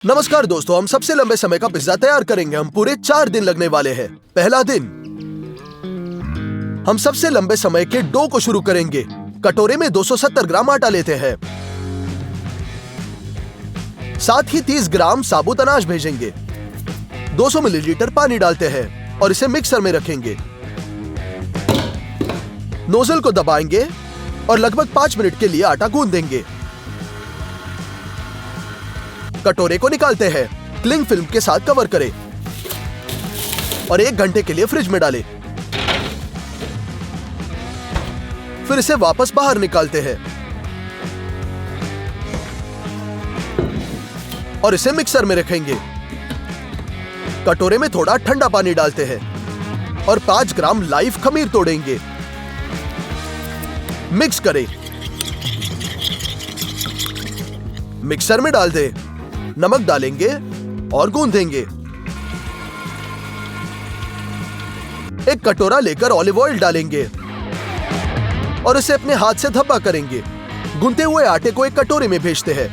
नमस्कार दोस्तों, हम सबसे लंबे समय का पिज्जा तैयार करेंगे। हम पूरे 4 दिन लगने वाले हैं। पहला दिन, हम सबसे लंबे समय के डो को शुरू करेंगे। कटोरे में 270 ग्राम आटा लेते हैं, साथ ही 30 ग्राम साबुत अनाज भेजेंगे। 200 मिलीलीटर पानी डालते हैं और इसे मिक्सर में रखेंगे। नोजल को दबाएंगे और लगभग 5 मिनट के लिए आटा गूंद देंगे। कटोरे को निकालते हैं, क्लिंग फिल्म के साथ कवर करें और 1 घंटे के लिए फ्रिज में डालें। फिर इसे वापस बाहर निकालते हैं और इसे मिक्सर में रखेंगे। कटोरे में थोड़ा ठंडा पानी डालते हैं और 5 ग्राम लाइव खमीर तोड़ेंगे। मिक्स करें, मिक्सर में डाल दें, नमक डालेंगे और गूंदेंगे। एक कटोरा लेकर ऑलिव ऑयल डालेंगे और इसे अपने हाथ से धब्बा करेंगे। गूंदे हुए आटे को एक कटोरे में भेजते हैं।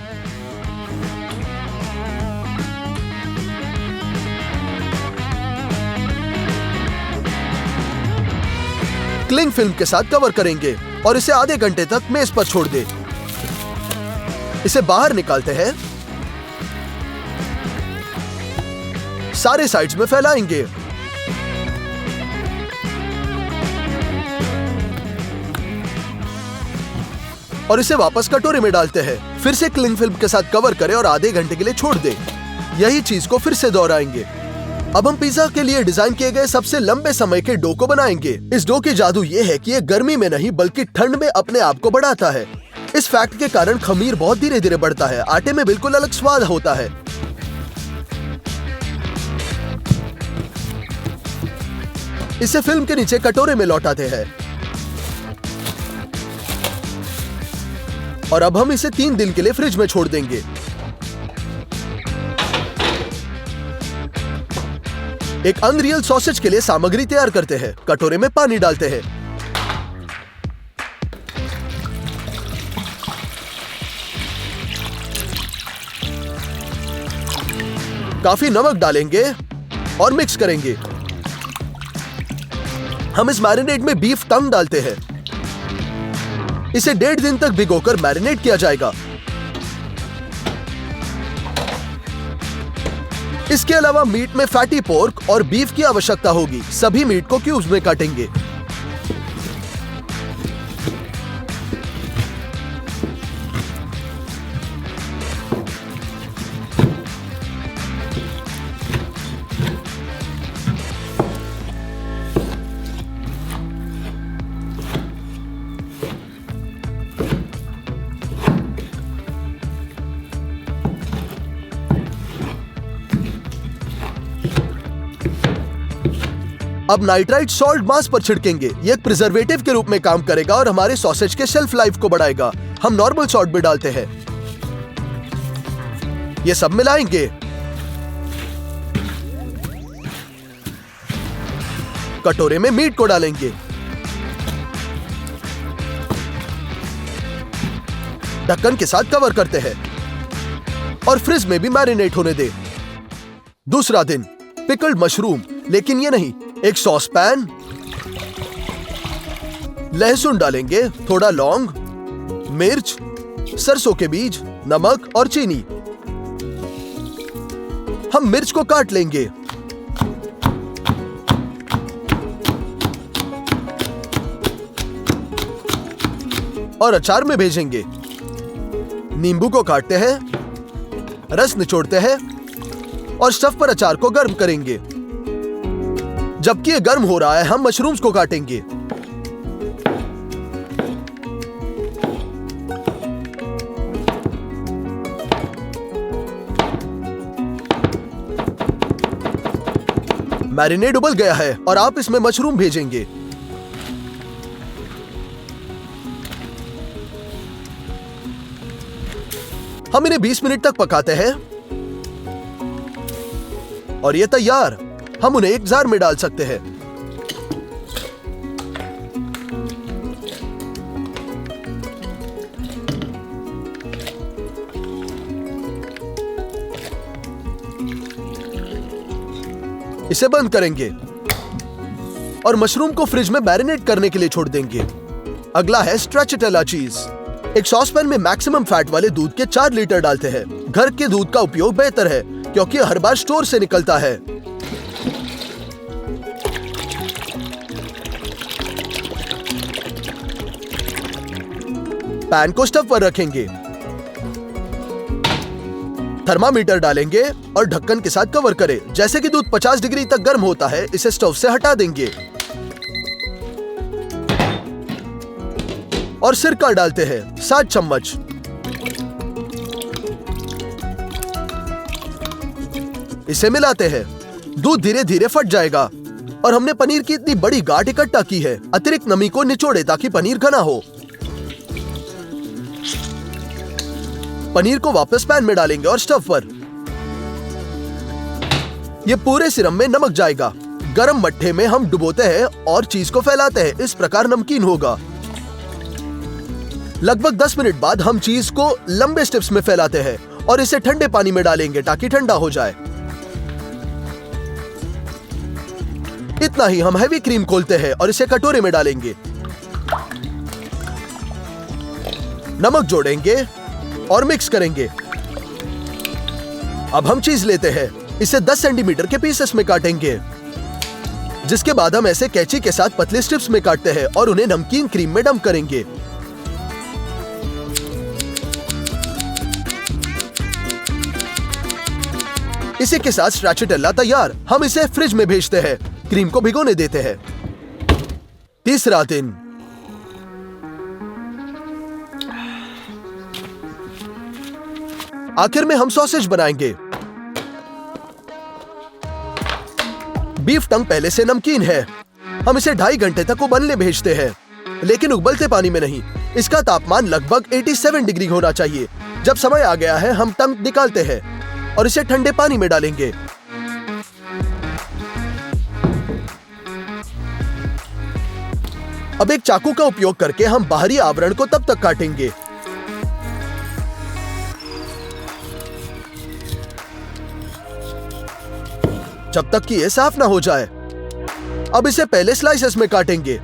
क्लिंग फिल्म के साथ कवर करेंगे और इसे आधे घंटे तक मेज पर छोड़ दें। इसे बाहर निकालते हैं, सारे साइड्स में फैलाएंगे और इसे वापस कटोरे में डालते हैं। फिर से क्लिंग फिल्म के साथ कवर करें और आधे घंटे के लिए छोड़ दें। यही चीज को फिर से दोहराएंगे। अब हम पिज्जा के लिए डिजाइन किए गए सबसे लंबे समय के डो को बनाएंगे। इस डो की जादू ये है कि ये गर्मी में नहीं बल्कि ठंड में अपने आप को बढ़ाता है। इस फैक्ट के कारण खमीर बहुत धीरे धीरे बढ़ता है। आटे में बिल्कुल अलग स्वाद होता है। इसे फिल्म के नीचे कटोरे में लौटाते हैं और अब हम इसे 3 दिन के लिए फ्रिज में छोड़ देंगे। एक अनरियल सॉसेज के लिए सामग्री तैयार करते हैं। कटोरे में पानी डालते हैं, काफी नमक डालेंगे और मिक्स करेंगे। हम इस मैरिनेट में बीफ टंग डालते हैं। इसे 1.5 दिन तक भिगोकर मैरिनेट किया जाएगा। इसके अलावा मीट में फैटी पोर्क और बीफ की आवश्यकता होगी। सभी मीट को क्यूब्स में काटेंगे। अब नाइट्राइट सॉल्ट मांस पर छिड़केंगे। ये एक प्रिजर्वेटिव के रूप में काम करेगा और हमारे सॉसेज के शेल्फ लाइफ को बढ़ाएगा। हम नॉर्मल सॉल्ट भी डालते हैं। ये सब मिलाएंगे। कटोरे में मीट को डालेंगे, ढक्कन के साथ कवर करते हैं और फ्रिज में भी मैरिनेट होने दे। दूसरा दिन, पिकल्ड मशरूम, लेकिन ये नहीं, एक सॉस पैन, लहसुन डालेंगे, थोड़ा लौंग, मिर्च, सरसों के बीज, नमक और चीनी। हम मिर्च को काट लेंगे और अचार में भेजेंगे। नींबू को काटते हैं, रस निचोड़ते हैं और स्टफ पर अचार को गर्म करेंगे। जबकि ये गर्म हो रहा है, हम मशरूम्स को काटेंगे। मैरिनेड उबल गया है और आप इसमें मशरूम भेजेंगे। हम इन्हें 20 मिनट तक पकाते हैं और ये तैयार। हम उन्हें एक जार में डाल सकते हैं। इसे बंद करेंगे और मशरूम को फ्रिज में मैरिनेट करने के लिए छोड़ देंगे। अगला है स्ट्रेचिटेला चीज। एक सॉसपैन में मैक्सिमम फैट वाले दूध के 4 लीटर डालते हैं। घर के दूध का उपयोग बेहतर है क्योंकि हर बार स्टोर से निकलता है। पैन को स्टव पर रखेंगे, थर्मामीटर डालेंगे और ढक्कन के साथ कवर करें। जैसे कि दूध 50 डिग्री तक गर्म होता है, इसे स्टव से हटा देंगे और सिरका डालते हैं 7 चम्मच। इसे मिलाते हैं। दूध धीरे धीरे फट जाएगा और हमने पनीर की इतनी बड़ी गांठ इकट्ठा की है। अतिरिक्त नमी को निचोड़े ताकि पनीर घना हो। पनीर को वापस पैन में डालेंगे और स्टव पर। यह पूरे सिरम में नमक जाएगा। गरम मट्ठे में हम डुबोते हैं और चीज को फैलाते हैं। इस प्रकार नमकीन होगा। लगभग 10 मिनट बाद हम चीज को लंबे स्ट्रिप्स में फैलाते हैं और इसे ठंडे पानी में डालेंगे ताकि ठंडा हो जाए। इतना ही। हम हैवी क्रीम खोलते हैं और इसे कटोरे में डालेंगे। नमक जोड़ेंगे और मिक्स करेंगे। अब हम चीज लेते हैं। इसे 10 सेंटीमीटर के पीसेस में काटेंगे, जिसके बाद हम ऐसे कैंची के साथ पतले स्ट्रिप्स में काटते हैं और उन्हें नमकीन क्रीम में डंप करेंगे। इसी के साथ स्ट्रेचिटेला तैयार। हम इसे फ्रिज में भेजते हैं। क्रीम को भिगोने देते हैं। तीसरा दिन। आखिर में हम सॉसेज बनाएंगे। बीफ टंग पहले से नमकीन है। हम इसे 2.5 घंटे तक उबलने भेजते हैं, लेकिन उबलते पानी में नहीं। इसका तापमान लगभग 87 डिग्री होना चाहिए। जब समय आ गया है, हम टंग निकालते हैं और इसे ठंडे पानी में डालेंगे। अब एक चाकू का उपयोग करके हम बाहरी आवरण को तब तक काटेंगे जब तक कि यह साफ ना हो जाए। अब इसे पहले स्लाइसेस में काटेंगे,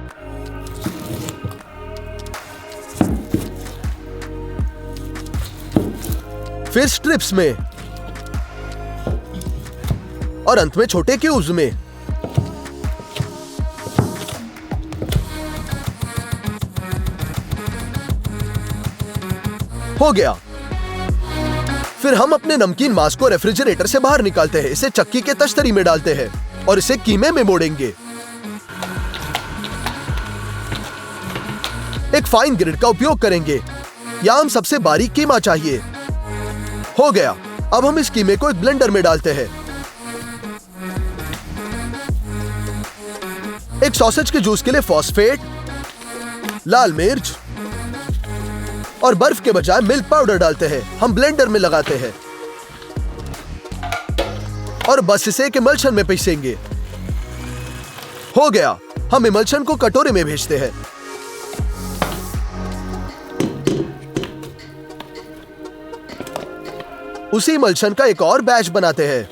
फिर स्ट्रिप्स में और अंत में छोटे क्यूब्स में। हो गया। फिर हम अपने नमकीन मास को रेफ्रिजरेटर से बाहर निकालते हैं। इसे चक्की के तश्तरी में डालते हैं और इसे कीमे में मोड़ेंगे। एक फाइन ग्रिड का उपयोग करेंगे। यहां हम सबसे बारीक कीमा चाहिए। हो गया। अब हम इस कीमे को एक ब्लेंडर में डालते हैं। एक सॉसेज के जूस के लिए फॉस्फेट, लाल मिर्च और बर्फ के बजाय मिल्क पाउडर डालते हैं। हम ब्लेंडर में लगाते हैं और बस इसे एक इमल्शन में पीसेंगे। हो गया। हम इमल्शन को कटोरे में भेजते हैं। उसी इमल्शन का एक और बैच बनाते हैं।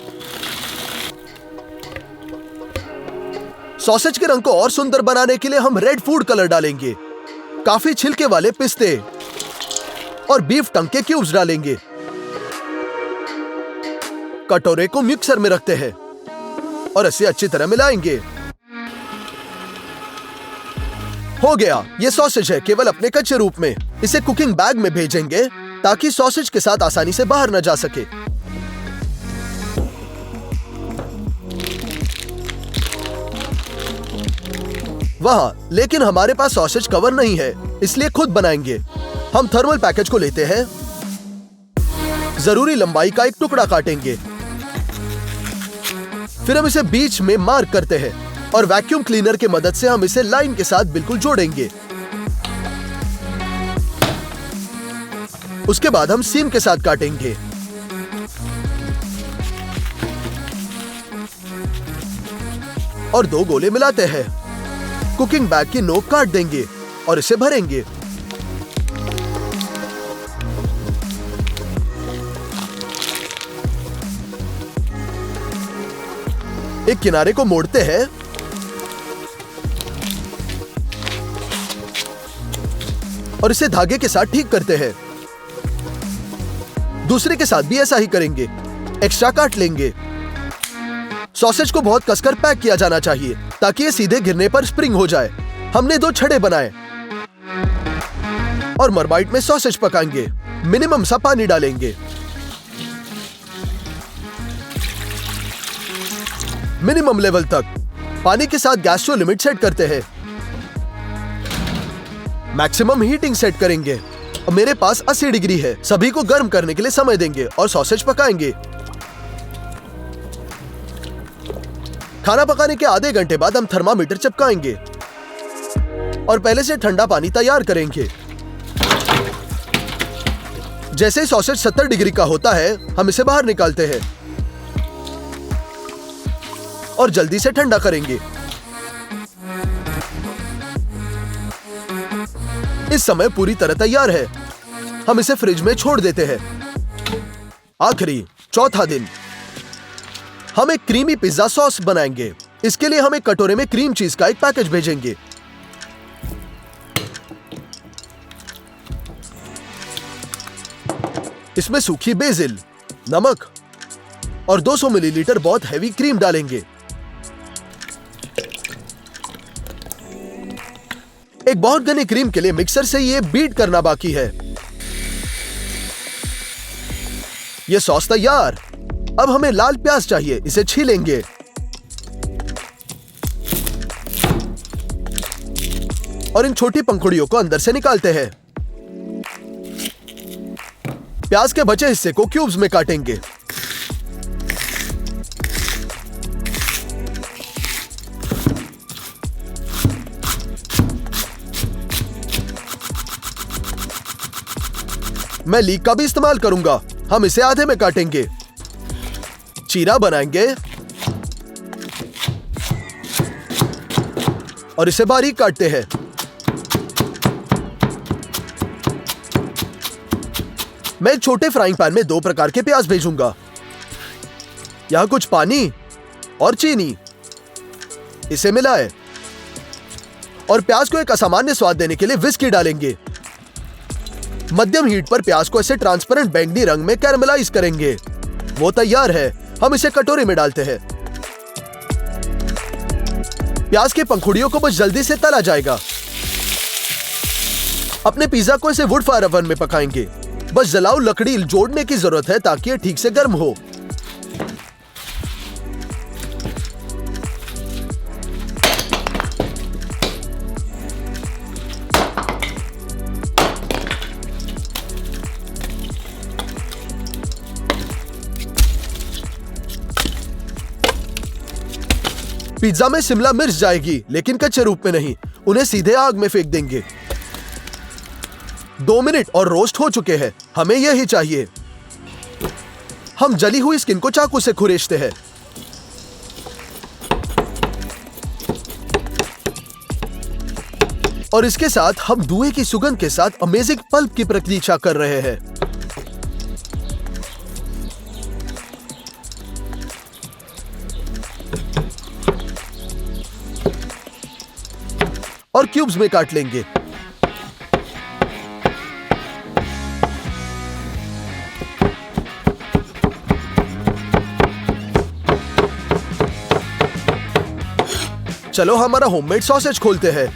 सॉसेज के रंग को और सुंदर बनाने के लिए हम रेड फूड कलर डालेंगे। काफी छिलके वाले पिस्ते और बीफ टंग के क्यूब्स डालेंगे। कटोरे को मिक्सर में रखते हैं और इसे अच्छी तरह मिलाएंगे। हो गया। यह सॉसेज है, केवल अपने कच्चे रूप में। इसे कुकिंग बैग में भेजेंगे ताकि सॉसेज के साथ आसानी से बाहर न जा सके। वहां, लेकिन हमारे पास सॉसेज कवर नहीं है, इसलिए खुद बनाएंगे। हम थर्मल पैकेज को लेते हैं, जरूरी लंबाई का एक टुकड़ा काटेंगे, फिर हम इसे बीच में मार्क करते हैं और वैक्यूम क्लीनर की मदद से हम इसे लाइन के साथ बिल्कुल जोड़ेंगे। उसके बाद हम सीम के साथ काटेंगे। और 2 गोले मिलाते हैं। कुकिंग बैग की नोक काट देंगे और इसे भरेंगे। एक किनारे को मोड़ते हैं और इसे धागे के साथ ठीक करते हैं। दूसरे के साथ भी ऐसा ही करेंगे। एक्स्ट्रा काट लेंगे। सॉसेज को बहुत कसकर पैक किया जाना चाहिए ताकि ये सीधे गिरने पर स्प्रिंग हो जाए। हमने 2 छड़े बनाए और मरमाइट में सॉसेज पकाएंगे। मिनिमम सा पानी डालेंगे। मिनिमम लेवल तक। पानी के साथ गैस लिमिट सेट करते हैं। मैक्सिमम हीटिंग सेट करेंगे। मेरे पास 80 डिग्री है। सभी को गर्म करने के लिए समय देंगे और सॉसेज पकाएंगे। खाना पकाने के आधे घंटे बाद हम थर्मामीटर चिपकाएंगे और पहले से ठंडा पानी तैयार करेंगे। जैसे ही सॉसेज 70 डिग्री का होता है, हम इसे बाहर निकालते हैं और जल्दी से ठंडा करेंगे। इस समय पूरी तरह तैयार है। हम इसे फ्रिज में छोड़ देते हैं। आखिरी चौथा दिन हम एक क्रीमी पिज्जा सॉस बनाएंगे। इसके लिए हम एक कटोरे में क्रीम चीज का एक पैकेज भेजेंगे। इसमें सूखी बेसिल, नमक और 200 मिलीलीटर बहुत हैवी क्रीम डालेंगे। एक बहुत घनी क्रीम के लिए मिक्सर से ये बीट करना बाकी है। ये सॉस तैयार। अब हमें लाल प्याज चाहिए। इसे छीलेंगे। और इन छोटी पंखुड़ियों को अंदर से निकालते हैं। प्याज के बचे हिस्से को क्यूब्स में काटेंगे। मैं लीक का भी इस्तेमाल करूंगा। हम इसे आधे में काटेंगे। चीरा बनाएंगे और इसे बारीक काटते हैं। मैं एक छोटे फ्राइंग पैन में 2 प्रकार के प्याज भेजूंगा। यहां कुछ पानी और चीनी। इसे मिलाएं और प्याज को एक असामान्य स्वाद देने के लिए विस्की डालेंगे। मध्यम हीट पर प्याज को ऐसे ट्रांसपेरेंट बैंगनी रंग में कैरमलाइज करेंगे। वो तैयार है। हम इसे कटोरे में डालते हैं। प्याज के पंखुड़ियों को बस जल्दी से तला जाएगा। अपने पिज्जा को इसे वुड फायर ओवन में पकाएंगे। बस जलाऊ लकड़ी जोड़ने की जरूरत है ताकि ये ठीक से गर्म हो। पिज्जा में शिमला मिर्च जाएगी, लेकिन कच्चे रूप में नहीं। उन्हें सीधे आग में फेंक देंगे। 2 मिनट और रोस्ट हो चुके हैं। हमें यही चाहिए। हम जली हुई स्किन को चाकू से खुरेशते हैं। और इसके साथ हम धुएं की सुगंध के साथ अमेजिंग पल्प की प्रतीक्षा कर रहे हैं। और क्यूब्स में काट लेंगे। चलो हमारा होममेड सॉसेज खोलते हैं।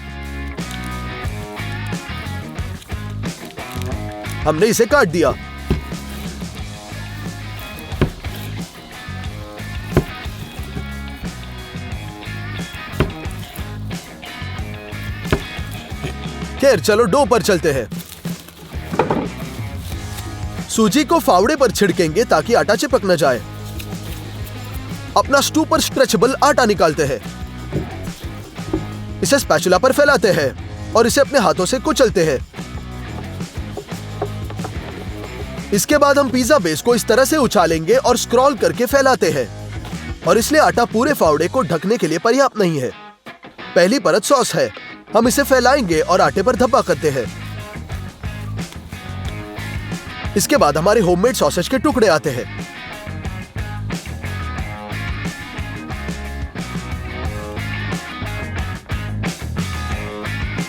हमने इसे काट दिया। खैर चलो डो पर चलते हैं। सूजी को फावड़े पर छिड़केंगे ताकि आटा चिपक न जाए। अपना स्टू पर स्ट्रेचेबल आटा निकालते हैं। इसे स्पैचुला पर फैलाते हैं और इसे अपने हाथों से कुचलते हैं। इसके बाद हम पिज्जा बेस को इस तरह से उछालेंगे और स्क्रॉल करके फैलाते हैं। और इसलिए आटा पूरे फावड़े को ढकने के लिए पर्याप्त नहीं है। पहली परत सॉस है। हम इसे फैलाएंगे और आटे पर धब्बा करते हैं। इसके बाद हमारे होममेड सॉसेज के टुकड़े आते हैं।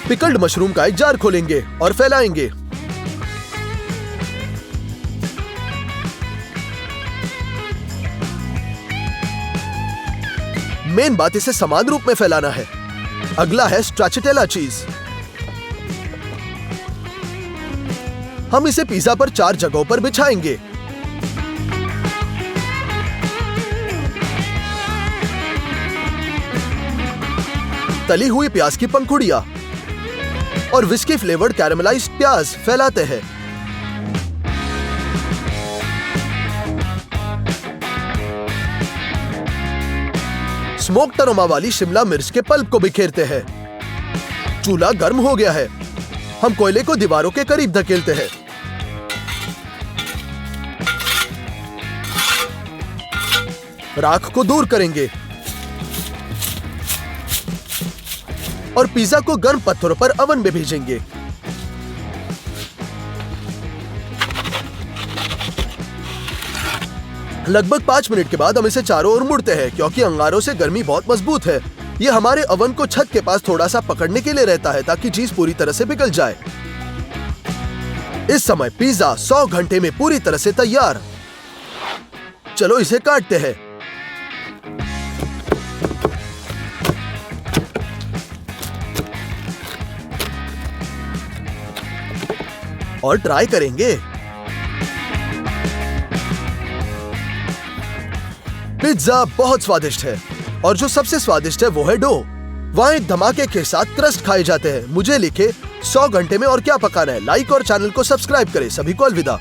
पिकल्ड मशरूम का एक जार खोलेंगे और फैलाएंगे। मेन बात इसे समान रूप में फैलाना है। अगला है स्ट्रैचिटेला चीज। हम इसे पिज्जा पर 4 जगहों पर बिछाएंगे। तली हुई प्याज की पंखुड़ियां और विस्की फ्लेवर्ड कैरेमलाइज्ड प्याज फैलाते हैं। स्मोक्ड अरोमा वाली शिमला मिर्च के पल्प को बिखेरते हैं। चूल्हा गर्म हो गया है। हम कोयले को दीवारों के करीब धकेलते हैं। राख को दूर करेंगे और पिज्जा को गर्म पत्थरों पर ओवन में भेजेंगे। लगभग 5 मिनट के बाद हम इसे चारों ओर मुड़ते हैं क्योंकि अंगारों से गर्मी बहुत मजबूत है। ये हमारे ओवन को छत के पास थोड़ा सा पकड़ने के लिए रहता है ताकि चीज पूरी तरह से पिघल जाए। इस समय पिज्जा 100 घंटे में पूरी तरह से तैयार। चलो इसे काटते हैं। और ट्राई करेंगे। पिज्जा बहुत स्वादिष्ट है और जो सबसे स्वादिष्ट है वो है डो। वहाँ एक धमाके के साथ क्रस्ट खाए जाते हैं। मुझे लिखे 100 घंटे में और क्या पकाना है। लाइक और चैनल को सब्सक्राइब करें। सभी को अलविदा।